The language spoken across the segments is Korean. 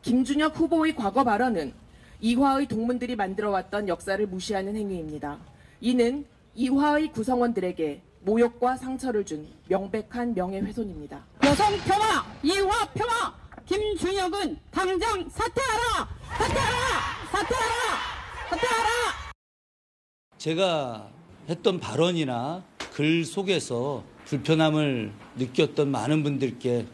김준혁 후보의 과거 발언은 이화의 동문들이 만들어왔던 역사를 무시하는 행위입니다. 이는 이화의 구성원들에게 모욕과 상처를 준 명백한 명예훼손입니다. 여성 폄하, 이화 폄하, 김준혁은 당장 사퇴하라! 사퇴하라! 사퇴하라! 사퇴하라! 제가 했던 발언이나 글 속에서 불편함을 느꼈던 많은 분들께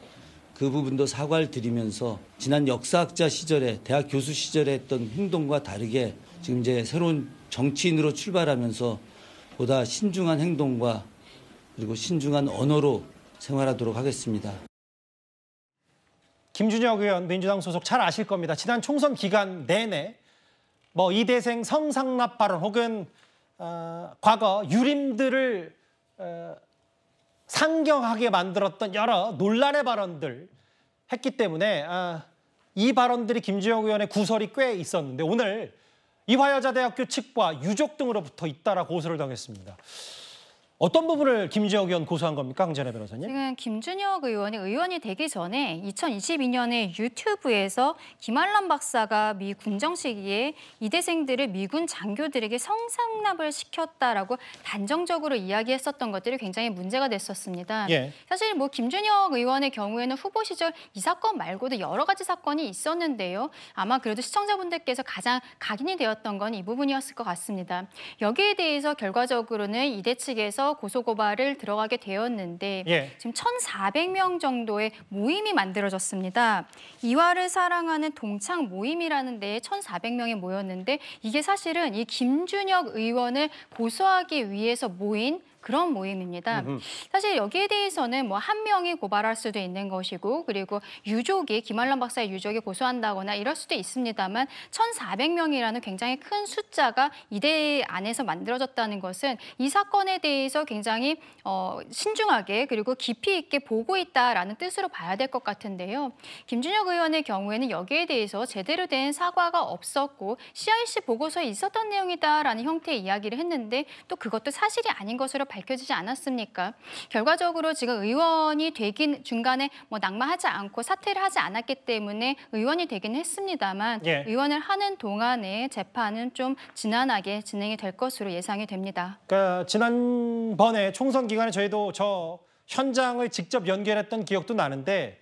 그 부분도 사과를 드리면서 지난 역사학자 시절에 대학 교수 시절에 했던 행동과 다르게 지금 이제 새로운 정치인으로 출발하면서 보다 신중한 행동과 그리고 신중한 언어로 생활하도록 하겠습니다. 김준혁 의원 민주당 소속 잘 아실 겁니다. 지난 총선 기간 내내 이대생 성상납 발언 혹은 과거 유림들을 상경하게 만들었던 여러 논란의 발언들 했기 때문에 이 발언들이 김준혁 의원의 구설이 꽤 있었는데 오늘 이화여자대학교 측과 유족 등으로부터 잇따라 고소를 당했습니다. 어떤 부분을 김준혁 의원 고소한 겁니까, 강전혜 변호사님? 지금 김준혁 의원이 의원이 되기 전에 2022년에 유튜브에서 김한란 박사가 미 군정 시기에 이대생들을 미군 장교들에게 성상납을 시켰다라고 단정적으로 이야기했었던 것들이 굉장히 문제가 됐었습니다. 예. 사실 김준혁 의원의 경우에는 후보 시절 이 사건 말고도 여러 가지 사건이 있었는데요. 아마 그래도 시청자분들께서 가장 각인이 되었던 건 이 부분이었을 것 같습니다. 여기에 대해서 결과적으로는 이대 측에서 고소고발을 들어가게 되었는데 지금 1,400명 정도의 모임이 만들어졌습니다. 이화를 사랑하는 동창 모임이라는 데에 1,400명이 모였는데 이게 사실은 이 김준혁 의원을 고소하기 위해서 모인 그런 모임입니다. 사실 여기에 대해서는 한 명이 고발할 수도 있는 것이고 그리고 유족이 김한란 박사의 유족이 고소한다거나 이럴 수도 있습니다만 1,400명이라는 굉장히 큰 숫자가 이대 안에서 만들어졌다는 것은 이 사건에 대해서 굉장히 신중하게 그리고 깊이 있게 보고 있다라는 뜻으로 봐야 될 것 같은데요. 김준혁 의원의 경우에는 여기에 대해서 제대로 된 사과가 없었고 CIC 보고서에 있었던 내용이다라는 형태의 이야기를 했는데 또 그것도 사실이 아닌 것으로 밝혀지지 않았습니까? 결과적으로 지금 의원이 되긴 중간에 낙마하지 않고 사퇴를 하지 않았기 때문에 의원이 되긴 했습니다만 의원을 하는 동안에 재판은 좀 지난하게 진행이 될 것으로 예상이 됩니다. 그러니까 지난번에 총선 기간에 저희도 저 현장을 직접 연결했던 기억도 나는데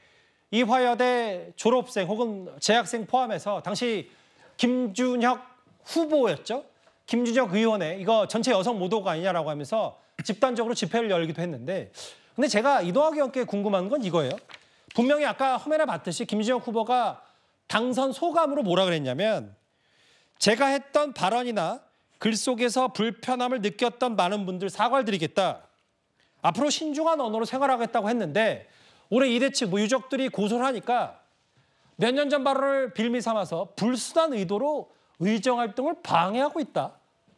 이화여대 졸업생 혹은 재학생 포함해서 당시 김준혁 후보였죠? 김준혁 의원의 이거 전체 여성 모독 아니냐라고 하면서 집단적으로 집회를 열기도 했는데 근데 제가 이동학 의원께 궁금한 건 이거예요. 분명히 아까 화면에 봤듯이 김준혁 후보가 당선 소감으로 뭐라 그랬냐면 제가 했던 발언이나 글 속에서 불편함을 느꼈던 많은 분들 사과를 드리겠다. 앞으로 신중한 언어로 생활하겠다고 했는데 올해 이대 측 유족들이 고소를 하니까 몇 년 전 발언을 빌미 삼아서 불순한 의도로 의정활동을 방해하고 있다.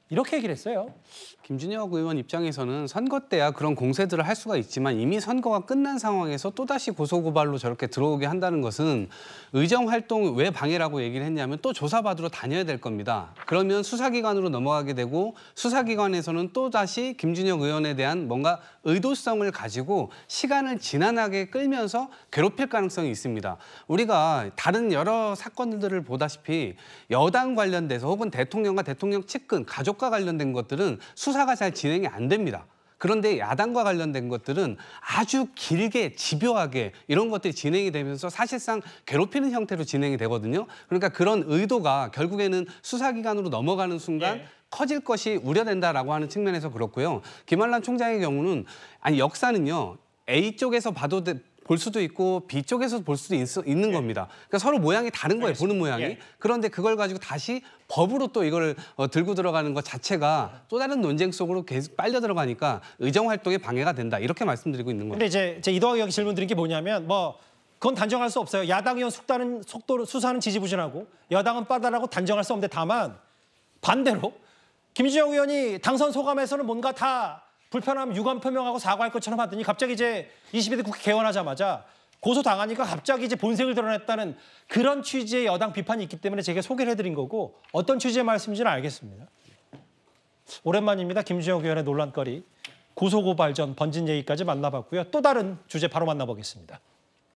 이렇게 얘기를 했어요. 김준혁 의원 입장에서는 선거 때야 그런 공세들을 할 수가 있지만 이미 선거가 끝난 상황에서 또다시 고소고발로 저렇게 들어오게 한다는 것은 의정활동 왜 방해라고 얘기를 했냐면 또 조사받으러 다녀야 될 겁니다. 그러면 수사기관으로 넘어가게 되고 수사기관에서는 또다시 김준혁 의원에 대한 뭔가 의도성을 가지고 시간을 지난하게 끌면서 괴롭힐 가능성이 있습니다. 우리가 다른 여러 사건들을 보다시피 여당 관련돼서 혹은 대통령과 대통령 측근, 가족과 관련된 것들은 수사가 잘 진행이 안 됩니다. 그런데 야당과 관련된 것들은 아주 길게 집요하게 이런 것들이 진행이 되면서 사실상 괴롭히는 형태로 진행이 되거든요. 그러니까 그런 의도가 결국에는 수사기관으로 넘어가는 순간 커질 것이 우려된다라고 하는 측면에서 그렇고요. 김한란 총장의 경우는 역사는요. A쪽에서 봐도 볼 수도 있고 B쪽에서 볼 수도 있는 겁니다. 그러니까 서로 모양이 다른 거예요. 보는 모양이. 그런데 그걸 가지고 다시 법으로 또 이걸 들고 들어가는 것 자체가 또 다른 논쟁 속으로 계속 빨려 들어가니까 의정활동에 방해가 된다. 이렇게 말씀드리고 있는 겁니다. 근데 이제 이동학 의원이 질문 드린 게 뭐냐면 그건 단정할 수 없어요. 야당 의원 속도로 수사는 지지부진하고 여당은 빠르다고 단정할 수 없는데 다만 반대로 김준혁 의원이 당선 소감에서는 뭔가 다 불편함 유감 표명하고 사과할 것처럼 하더니 갑자기 이제 22대 국회 개원하자마자 고소당하니까 갑자기 이제 본색을 드러냈다는 그런 취지의 여당 비판이 있기 때문에 제가 소개를 해드린 거고 어떤 취지의 말씀인지는 알겠습니다. 오랜만입니다. 김준혁 의원의 논란거리. 고소고발 전 번진 얘기까지 만나봤고요. 또 다른 주제 바로 만나보겠습니다.